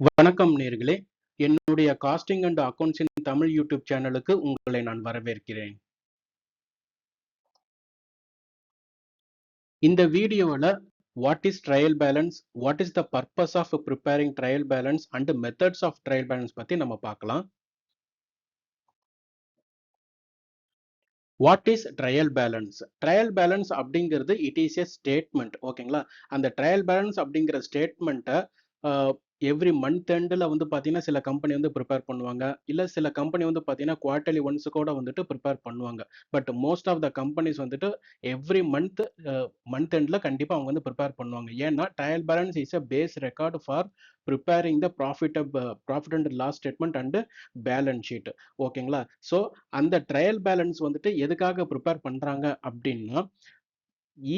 வணக்கம் நேர்களே, என்னுடைய காஸ்டிங் அண்ட் அக்கவுண்ட்ஸின் தமிழ் யூடியூப் சேனலுக்கு உங்களை நான் வரவேற்கிறேன். இந்த வீடியோவில் what is trial balance, what is the purpose of preparing trial balance and methods of trial balance பற்றி நம்ம பார்க்கலாம். What is trial balance? Trial balance அப்படிங்கிறது இட் இஸ் எ ஸ்டேட்மெண்ட். ஓகேங்களா? அந்த ட்ரையல் பேலன்ஸ் அப்படிங்கிற ஸ்டேட்மெண்ட்டை எவ்ரி மந்த் எண்டில் வந்து பார்த்தீங்கன்னா சில கம்பெனி வந்து ப்ரிப்பேர் பண்ணுவாங்க, இல்லை சில கம்பெனி வந்து பார்த்தீங்கன்னா குவார்ட்டர்லி ஒன்ஸ் கூட வந்துட்டு ப்ரிப்பேர் பண்ணுவாங்க. But most of the companies வந்துட்டு எவ்ரி மந்த் எண்டில் கண்டிப்பாக அவங்க வந்து ப்ரிப்பேர் பண்ணுவாங்க. ஏன்னா trial balance is a base record for preparing the profit and loss statement and balance sheet. ஓகேங்களா? ஸோ அந்த ட்ரையல் பேலன்ஸ் வந்துட்டு எதுக்காக ப்ரிப்பேர் பண்ணுறாங்க அப்படின்னா,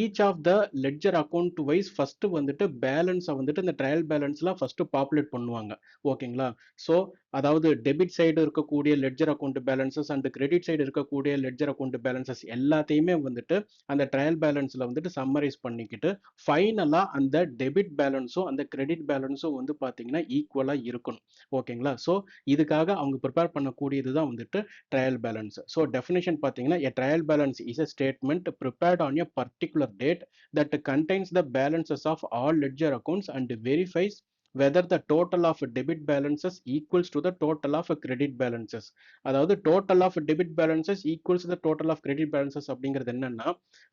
each of the ledger account wise first வந்துட்டு பேலன்ஸை வந்துட்டு இந்த ட்ரையல் பேலன்ஸ்லாம் ஃபர்ஸ்ட் பாப்புலேட் பண்ணுவாங்க. ஓகேங்களா? ஸோ அதாவது டெபிட் சைடு இருக்கக்கூடிய ledger account balances and credit side இருக்கக்கூடிய லெட்ஜர் அக்கௌண்ட் பேலன்சஸ் எல்லாத்தையுமே வந்துட்டு அந்த ட்ரையல் பேலன்ஸில் வந்துட்டு சம்மரைஸ் பண்ணிக்கிட்டு ஃபைனலாக அந்த டெபிட் பேலன்ஸும் அந்த கிரெடிட் பேலன்ஸும் வந்து பார்த்தீங்கன்னா ஈக்குவலாக இருக்கணும். ஓகேங்களா? ஸோ இதுக்காக அவங்க ப்ரிப்பேர் பண்ணக்கூடியது தான் வந்துட்டு ட்ரையல் பேலன்ஸ். ஸோ டெஃபினேஷன் பார்த்தீங்கன்னா a trial balance is a statement prepared on a particular date that contains the balances of all ledger accounts and verifies whether the total of debit balances equals to the total of credit balances. அதாவது total of debit balances equals to the total of credit balances அப்படிங்கிறது என்னன்னா,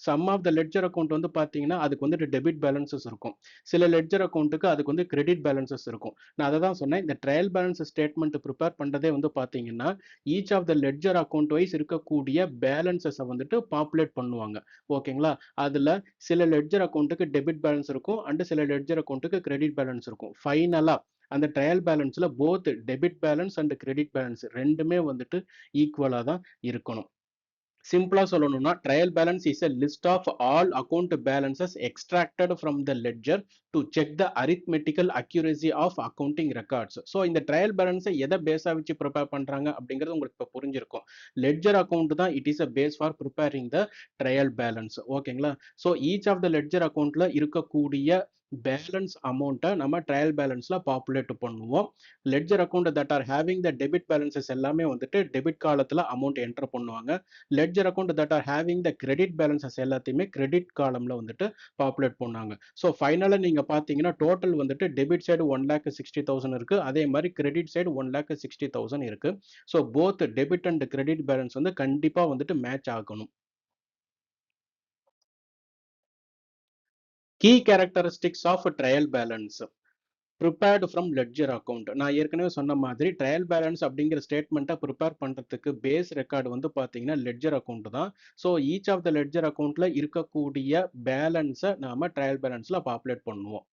sum of the ledger account வந்து பார்த்தீங்கன்னா அதுக்கு வந்துட்டு debit balances இருக்கும், சில ledger அக்கௌண்ட்டுக்கு அதுக்கு வந்து கிரெடிட் பேலன்சஸ் இருக்கும். நான் அதை தான் சொன்னேன், இந்த ட்ரையல் பேலன்ஸ் ஸ்டேட்மெண்ட் ப்ரிப்பேர் பண்ணுறதே வந்து பார்த்தீங்கன்னா each of the ledger account wise இருக்கக்கூடிய பேலன்சஸை வந்துட்டு பாப்புலேட் பண்ணுவாங்க. ஓகேங்களா? அதில் சில லெட்ஜர் அக்கௌண்ட்டுக்கு டெபிட் பேலன்ஸ் இருக்கும் அண்ட் சில லெட்ஜர் அக்கௌண்ட்டுக்கு கிரெடிட் பேலன்ஸ் இருக்கும். ஃபைனலாக அந்த ட்ரையல் பேலன்ஸில் both debit balance and credit balance ரெண்டுமே வந்துட்டு ஈக்குவலாக தான் இருக்கணும். சிம்பிளா சொல்லணும்னா trial balance is a list of all account balances extracted from the ledger to check the arithmetical accuracy of accounting records. So இந்த ட்ரையல் பேலன்ஸை எதை பேஸாக வச்சு ப்ரிப்பேர் பண்ணுறாங்க அப்படிங்கிறது உங்களுக்கு இப்போ புரிஞ்சிருக்கும். லெட்ஜர் அக்கௌண்ட் தான் it is a base for preparing the trial balance. ஓகேங்களா? So each of the ledger அக்கௌண்ட்டில் இருக்கக்கூடிய பேலன்ஸ் அமௌண்ட்டை நம்ம ட்ரையல் பேலன்ஸில் பாப்புலேட் பண்ணுவோம். Ledger account that are having the debit balances எல்லாமே வந்துட்டு டெபிட் காலத்தில் அமௌண்ட் என்டர் பண்ணுவாங்க. Ledger account that are having the credit balances எல்லாத்தையுமே கிரெடிட் காலம்ல வந்துட்டு பாப்புலேட் பண்ணாங்க. ஸோ ஃபைனலாக நீங்க பார்த்தீங்கன்னா டோட்டல் வந்துட்டு டெபிட் சைடு 1,60,000 இருக்கு, அதே மாதிரி கிரெடிட் சைடு 1,60,000 இருக்கு. So both debit and credit balance வந்து கண்டிப்பா வந்துட்டு மேட்ச் ஆகணும். Key characteristics of trial balance prepared from ledger account. நான் ஏற்கனவே சொன்ன மாதிரி ட்ரையல் பேலன்ஸ் அப்படிங்கிற ஸ்டேட்மெண்ட்டை ப்ரிப்பேர் பண்ணுறதுக்கு பேஸ் ரெக்கார்டு வந்து பார்த்தீங்கன்னா லெட்ஜர் அக்கௌண்ட் தான். So each of the ledger அக்கௌண்ட்டில் இருக்கக்கூடிய பேலன்ஸை நாம ட்ரையல் பேலன்ஸில் பாப்புலேட் பண்ணுவோம்.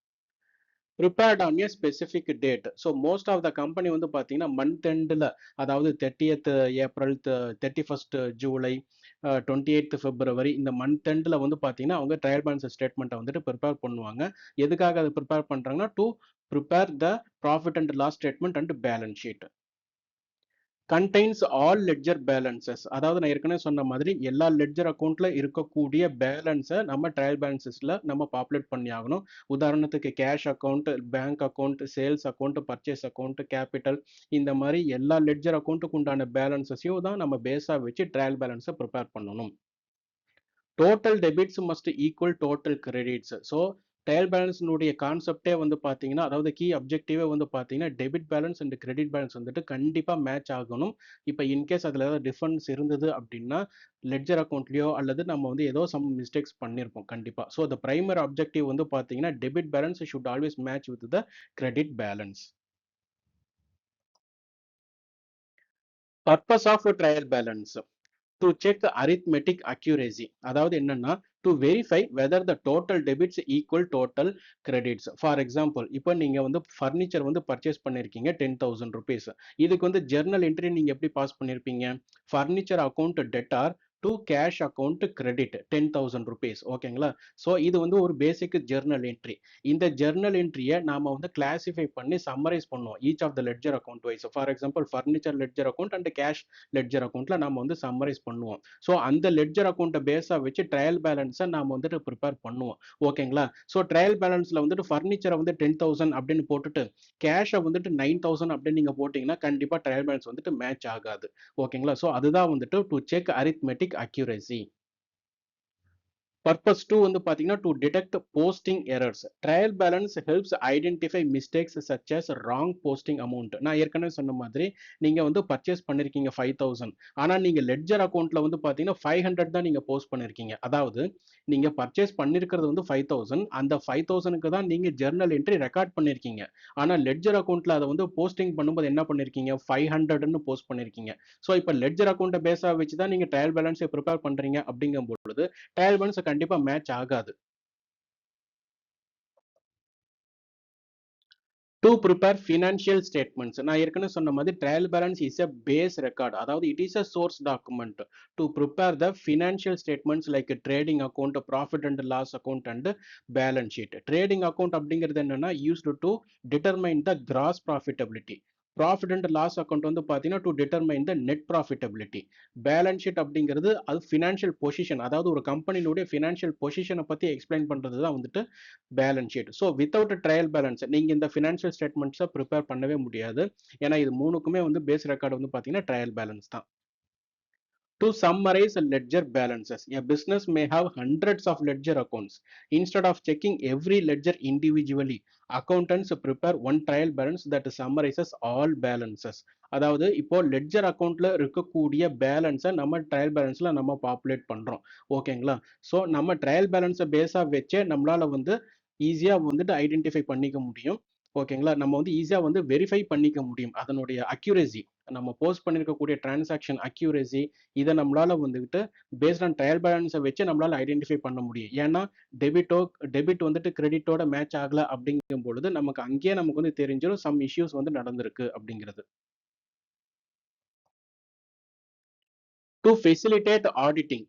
Prepared on a specific date. So most of the company வந்து பார்த்தீங்கன்னா மந்த் எண்டில், அதாவது 30th April, 31st July, 28th பிப்ரவரி, இந்த மந்த் எண்டில் வந்து பார்த்தீங்கன்னா அவங்க ட்ரையல் பேலன்ஸ் ஸ்டேட்மெண்ட்டை வந்துட்டு ப்ரிப்பேர் பண்ணுவாங்க. எதுக்காக அதை ப்ரிப்பேர் பண்ணுறாங்கன்னா to prepare the profit and loss statement and balance sheet. Contains all ledger balances. அதாவது நான் ஏற்கனவே சொன்ன மாதிரி எல்லா லெட்ஜர் அக்கௌண்ட்ல இருக்கக்கூடிய பேலன்ஸை நம்ம ட்ரையல் பேலன்சஸ்ல நம்ம பாப்புலேட் பண்ணி ஆகணும். உதாரணத்துக்கு cash account, bank account, sales account, purchase account, capital, இந்த மாதிரி எல்லா லெட்ஜர் அக்கௌண்ட்டுக்கு உண்டான பேலன்சஸையும் தான் நம்ம பேஸா வச்சு ட்ரையல் பேலன்ஸை ப்ரிப்பேர் பண்ணணும். Total debits must equal total credits. So trial பேலன்ஸினுடைய கான்செப்டே வந்து பார்த்தீங்கன்னா, அதாவது கீ அப்ஜெக்டிவே வந்து பார்த்தீங்கன்னா debit balance and credit balance வந்துட்டு கண்டிப்பாக மேட்ச் ஆகணும். இப்போ இன்கேஸ் அதில் ஏதாவது டிஃபரன்ஸ் இருந்தது அப்படின்னா லெட்ஜர் அக்கௌண்ட்லையோ அல்லது நம்ம வந்து ஏதோ சம் மிஸ்டேக்ஸ் பண்ணியிருப்போம் கண்டிப்பாக. ஸோ த பிரைமரி அப்ஜெக்டிவ் வந்து பார்த்தீங்கன்னா debit balance should always match with the credit balance. Purpose of trial balance to check arithmetic accuracy. அதாவது என்னன்னா to verify whether the total debits equal total credits. For example, இப்போ நீங்க வந்து furniture வந்து purchase பண்ணிருக்கீங்க 10,000 rupees. இதுக்கு வந்து journal entry நீங்க எப்படி பாஸ் பண்ணிருப்பீங்க? Furniture account debtor to cash account credit 10,000 rupees. ஓகேங்களா? ஸோ இது வந்து ஒரு பேசிக் ஜர்னல் என்ட்ரி. இந்த ஜர்னல் என்ட்ரியை நாம வந்து கிளாசிஃபை பண்ணி சம்மரைஸ் பண்ணுவோம் each of the ledger account wise. For example furniture ledger account and cash ledger அக்கௌண்ட்ல நாம வந்து சம்மரைஸ் பண்ணுவோம். ஸோ அந்த லெட்ஜர் அக்கௌண்ட்டை பேஸா வச்சு ட்ரையல் பேலன்ஸை நாம வந்துட்டு ப்ரிப்பேர் பண்ணுவோம். ஓகேங்களா? ஸோ ட்ரையல் பேலன்ஸ்ல வந்துட்டு ஃபர்னிச்சரை வந்து 10,000 அப்படின்னு போட்டுட்டு கேஷை வந்துட்டு 9,000 அப்படின்னு நீங்க போட்டீங்கன்னா கண்டிப்பா ட்ரையல் பேலன்ஸ் வந்துட்டு மேட்ச் ஆகாது. ஓகேங்களா? ஸோ அதுதான் வந்துட்டு to check arithmetic accuracy. Purpose 2 வந்து பார்த்தீங்கன்னா to detect posting errors. Trial balance helps identify mistakes such as wrong posting amount. நான் ஏற்கனவே சொன்ன மாதிரி நீங்க வந்து பர்ச்சேஸ் பண்ணிருக்கீங்க 5,000. ஆனா நீங்க லெட்ஜர் அக்கௌண்ட்ல வந்து பார்த்தீங்கன்னா 500 தான் நீங்க போஸ்ட் பண்ணிருக்கீங்க. அதாவது நீங்க பர்ச்சேஸ் பண்ணிருக்கிறது வந்து 5,000. அந்த 5,000க்கு தான் நீங்க ஜர்னல் என்ட்ரி ரெக்கார்ட் பண்ணிருக்கீங்க. ஆனா லெட்ஜர் அக்கௌண்ட்ல அதை வந்து போஸ்டிங் பண்ணும்போது என்ன பண்ணிருக்கீங்க 500ன்னு போஸ்ட் பண்ணிருக்கீங்க. ஸோ இப்போ லெட்ஜர் அக்கௌண்ட்டை பேஸா வச்சு தான் நீங்க ட்ரையல் பேலன்ஸை ப்ரிப்பேர் பண்றீங்க அப்படிங்கும் பொழுது ட்ரையல் பேலன்ஸ் கண்டிப்பா மேட்ச் ஆகாது. To prepare financial statements. நான் ஏற்கனவே சொன்ன மாதிரி trial balance is a base record. அதாவது it is a source document to prepare the financial statements like trading account, profit and loss account and balance sheet. Trading account அப்படிங்கிறது என்னன்னா used to determine the gross profitability. Profit and loss account வந்து பார்த்தீங்கன்னா to determine the net profitability. Balance sheet அப்படிங்கிறது அது financial position, அதாவது ஒரு கம்பெனியுடைய financial பொசிஷனை பற்றி எக்ஸ்பிளைன் பண்ணுறது தான் வந்துட்டு balance sheet. So without trial balance நீங்க இந்த ஃபினான்ஷியல் ஸ்டேட்மெண்ட்ஸை ப்ரிப்பேர் பண்ணவே முடியாது. ஏன்னா இது மூணுக்குமே வந்து பேஸ் ரெக்கார்டு வந்து பார்த்தீங்கன்னா ட்ரையல் பேலன்ஸ் தான். To summarize ledger balances, a business may have hundreds of ledger accounts. Instead of checking every ledger individually, accountants prepare one trial balance that summarizes all balances. அதாவது இப்போ ledger அக்கௌண்ட்ல இருக்கக்கூடிய பேலன்ஸை நம்ம trial பேலன்ஸ்ல நம்ம populate பண்றோம். ஓகேங்களா? ஸோ நம்ம ட்ரையல் பேலன்ஸை பேஸா வச்சே நம்மளால வந்து ஈஸியா வந்துட்டு ஐடென்டிஃபை பண்ணிக்க முடியும். ஓகேங்களா? நம்ம வந்து ஈஸியா வந்து வெரிஃபை பண்ணிக்க முடியும் அதனுடைய அக்யூரசி. நம்ம போஸ்ட் பண்ணிருக்கக்கூடிய டிரான்சாக்ஷன் அக்யூரசி, இதை நம்மளால வந்துகிட்டு பேஸ்ட் ஆன் ட்ரையல் பேலன்ஸை வச்சு நம்மளால ஐடென்டிஃபை பண்ண முடியும். ஏன்னா டெபிட் வந்துட்டு கிரெடிட்டோட மேட்ச் ஆகல அப்படிங்கும் பொழுது நமக்கு அங்கேயே நமக்கு வந்து தெரிஞ்சிடும் சம் இஷ்யூஸ் வந்து நடந்திருக்கு அப்படிங்கிறது. To facilitate auditing.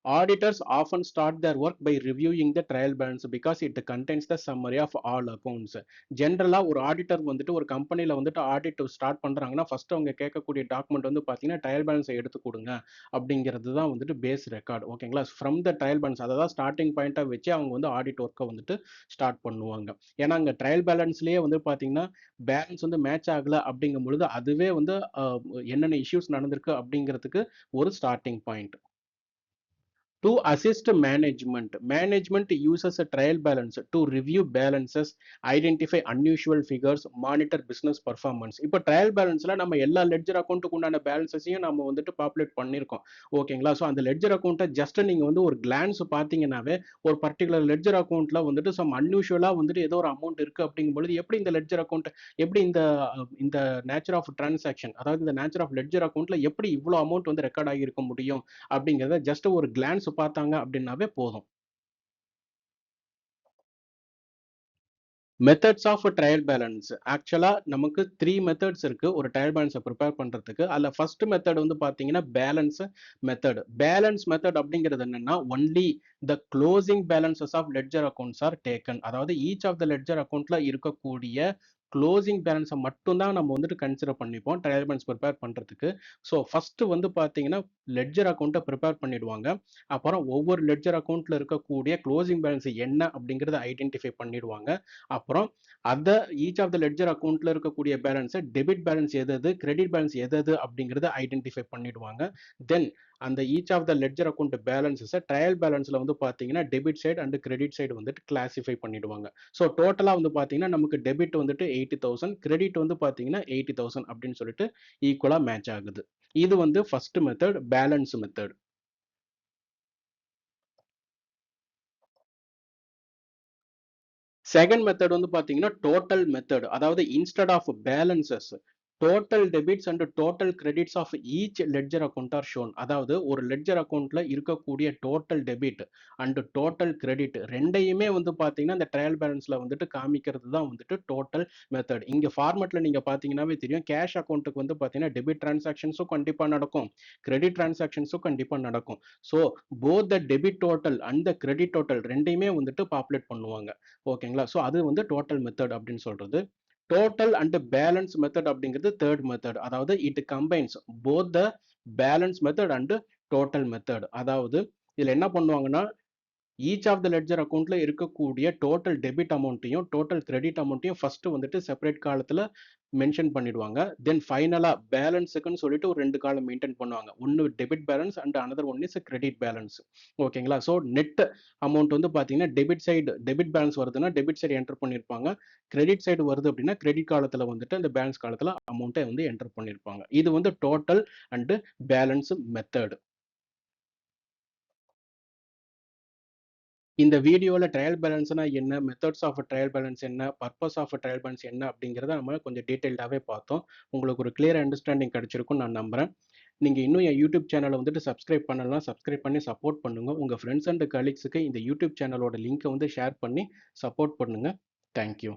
Auditors often start their work by reviewing the trial balance because it contains the summary of all accounts. ஜென்ரலா ஒரு ஆடிட்டர் வந்துட்டு ஒரு கம்பெனில வந்துட்டு ஆடிட் ஸ்டார்ட் பண்றாங்கன்னா ஃபர்ஸ்ட் அவங்க கேட்கக்கூடிய டாக்குமெண்ட் வந்து பாத்தீங்கன்னா ட்ரையல் பேலன்ஸை எடுத்து கொடுங்க அப்படிங்கிறது தான் வந்துட்டு பேஸ் ரெக்கார்டு. ஓகேங்களா? ஃப்ரம் த ட்ரையல் பேலன்ஸ் அதை தான் ஸ்டார்டிங் பாயிண்டா வச்சு அவங்க வந்து ஆடிட் ஒர்க்கை வந்துட்டு ஸ்டார்ட் பண்ணுவாங்க. ஏன்னா அங்கே ட்ரையல் பேலன்ஸ்லேயே வந்து பாத்தீங்கன்னா பேலன்ஸ் வந்து மேட்ச் ஆகல அப்படிங்கும் பொழுது அதுவே வந்து என்னென்ன இஷ்யூஸ் நடந்திருக்கு அப்படிங்கிறதுக்கு ஒரு starting point. To assist management, management uses a trial balance to review balances, identify unusual figures, monitor business performance. இப்போ ட்ரையல் பேலன்ஸ்ல நம்ம எல்லா லெட்ஜர் அக்கௌண்ட்டுக்கு உண்டான பேலன்சஸையும் நம்ம வந்துட்டு பாப்புலேட் பண்ணியிருக்கோம். ஓகேங்களா? ஸோ அந்த லெட்ஜர் அக்கௌண்ட்டை ஜஸ்ட் நீங்க வந்து ஒரு கிளான்ஸ் பார்த்தீங்கன்னாவே ஒரு பர்டிகுலர் லெட்ஜர் அக்கௌண்ட்ல வந்துட்டு சம் அன்யூஷுவலா வந்துட்டு ஏதோ ஒரு அமௌண்ட் இருக்கு அப்படிங்கும் பொழுது எப்படி இந்த லெட்ஜர் அக்கௌண்ட், எப்படி இந்த நேச்சர் ஆஃப் டிரான்சாக்ஷன், அதாவது இந்த நேச்சர் ஆஃப் லெட்ஜர் அக்கௌண்ட்ல எப்படி இவ்வளோ அமௌண்ட் வந்து ரெக்கார்ட் ஆகியிருக்க முடியும் அப்படிங்கிறத ஜஸ்ட் ஒரு கிளான்ஸ் பார்த்தாங்க அப்படின்னாவே போதும். Methods of trial balance. ஆக்சுவலா நமக்கு 3 மெத்தட்ஸ் இருக்கு ஒரு ட்ரையல் பேலன்ஸை ப்ரிப்பேர் பண்றதுக்கு. அதுல ஃபர்ஸ்ட் மெத்தட் வந்து பாத்தீங்கன்னா பேலன்ஸ் மெத்தட். பேலன்ஸ் மெத்தட் அப்படிங்கிறது என்னன்னா only the closing balances of ledger accounts are taken. அதாவது ஈச் ஆஃப் த லெட்ஜர் அக்கௌண்ட்ல இருக்கக்கூடிய க்ளோசிங் பேலன்ஸை மட்டும்தான் நம்ம வந்துட்டு கன்சிடர் பண்ணிப்போம் ட்ரையல் பேலன்ஸ் ப்ரிப்பேர் பண்றதுக்கு. ஸோ ஃபர்ஸ்ட் வந்து பாத்தீங்கன்னா லெட்ஜர் அக்கௌண்ட்டை ப்ரிப்பேர் பண்ணிடுவாங்க. அப்புறம் ஒவ்வொரு லெட்ஜர் அக்கௌண்ட்ல இருக்கக்கூடிய க்ளோசிங் பேலன்ஸ் என்ன அப்படிங்கறத ஐடென்டிஃபை பண்ணிடுவாங்க. அப்புறம் அந்த ஈச் ஆஃப் த லெட்ஜர் அக்கௌண்ட்ல இருக்கக்கூடிய பேலன்ஸை டெபிட் பேலன்ஸ் எது, கிரெடிட் பேலன்ஸ் எது அப்படிங்கறத ஐடென்டிஃபை பண்ணிடுவாங்க. தென் அந்த each of the ledger account பேலன்ஸஸை ட்ரையல் பேலன்ஸ்ல வந்து பாத்தீங்கன்னா debit side and credit side வந்துட்டு கிளாசிஃபை பண்ணிடுவாங்க. ஸோ டோட்டலா வந்து பாத்தீங்கன்னா நமக்கு டெபிட் வந்துட்டு 80,000, கிரெடிட் வந்து பாத்தீங்கன்னா 80,000 அப்படின்னு சொல்லிட்டு ஈக்குவலா மேட்ச் ஆகுது. இது வந்து first method, balance method. Second method வந்து பாத்தீங்கன்னா டோட்டல் மெத்தட். அதாவது instead of balances total debits and total credits of each ledger account are shown. அதாவது ஒரு லெட்ஜர் அக்கௌண்ட்ல இருக்கக்கூடிய total debit and total credit ரெண்டையுமே வந்து பாத்தீங்கன்னா இந்த ட்ரையல் பேலன்ஸ்ல வந்துட்டு காமிக்கிறது தான் வந்துட்டு டோட்டல் மெத்தட். இங்க ஃபார்மேட்ல நீங்க பாத்தீங்கன்னாவே தெரியும், கேஷ் அக்கௌண்ட்டுக்கு வந்து பாத்தீங்கன்னா டெபிட் டிரான்சாக்ஷன்ஸும் கண்டிப்பா நடக்கும், கிரெடிட் டிரான்சாக்ஷன்ஸும் கண்டிப்பா நடக்கும். So both the debit total and the credit total ரெண்டையுமே வந்துட்டு பாப்புலேட் பண்ணுவாங்க. ஓகேங்களா? ஸோ அது வந்து டோட்டல் மெத்தட் அப்படின்னு சொல்றது. டோட்டல் அண்ட் பேலன்ஸ் மெத்தட் அப்படிங்கிறது தேர்ட் மெத்தட். அதாவது it combines both the balance method and total method. அதாவது இதுல என்ன பண்ணுவாங்கன்னா, ஈச் ஆஃப் த லெட்ஜர் அக்கௌண்ட்ல இருக்கக்கூடிய டோட்டல் டெபிட் அமௌண்ட்டையும் டோட்டல் கிரெடிட் அமௌண்ட்டையும் ஃபர்ஸ்ட் வந்துட்டு செப்பரேட் காலத்துல மென்ஷன் பண்ணிடுவாங்க. தென் ஃபைனலா பேலன்ஸுக்குன்னு சொல்லிட்டு ஒரு 2 காலம் மெயின்டைன் பண்ணுவாங்க. ஒன்னு debit balance and another one is credit balance. ஓகேங்களா? ஸோ நெட் அமௌண்ட் வந்து பாத்தீங்கன்னா டெபிட் பேலன்ஸ் வருதுன்னா டெபிட் சைடு என்டர் பண்ணிருப்பாங்க, கிரெடிட் சைடு வருது அப்படின்னா கிரெடிட் காலத்துல வந்துட்டு அந்த பேலன்ஸ் காலத்துல அமௌண்ட்டை வந்து என்டர் பண்ணிருப்பாங்க. இது வந்து டோட்டல் அண்ட் பேலன்ஸ் மெத்தட். இந்த வீடியோல ட்ரையல் பேலன்ஸ்னா என்ன, மெத்தட்ஸ் ஆஃப் ட்ரையல் பேலன்ஸ் என்ன, பர்பஸ் ஆஃப் ட்ரையல் பேலன்ஸ் என்ன அப்படிங்கிறத நம்ம கொஞ்சம் டீடைல்டாவே பார்த்தோம். உங்களுக்கு ஒரு கிளியர் அண்டர்ஸ்டாண்டிங் கிடைச்சிருக்கும்னு நான் நம்புறேன். நீங்க இன்னும் என் யூடியூப் சேனலை வந்துட்டு சப்ஸ்கிரைப் பண்ணலாம், சப்ஸ்கிரைப் பண்ணி சப்போர்ட் பண்ணுங்க. உங்க ஃப்ரெண்ட்ஸ் அண்ட் கலீக்ஸுக்கு இந்த யூடியூப் சேனலோட லிங்கை வந்து ஷேர் பண்ணி சப்போர்ட் பண்ணுங்க. தேங்க்யூ.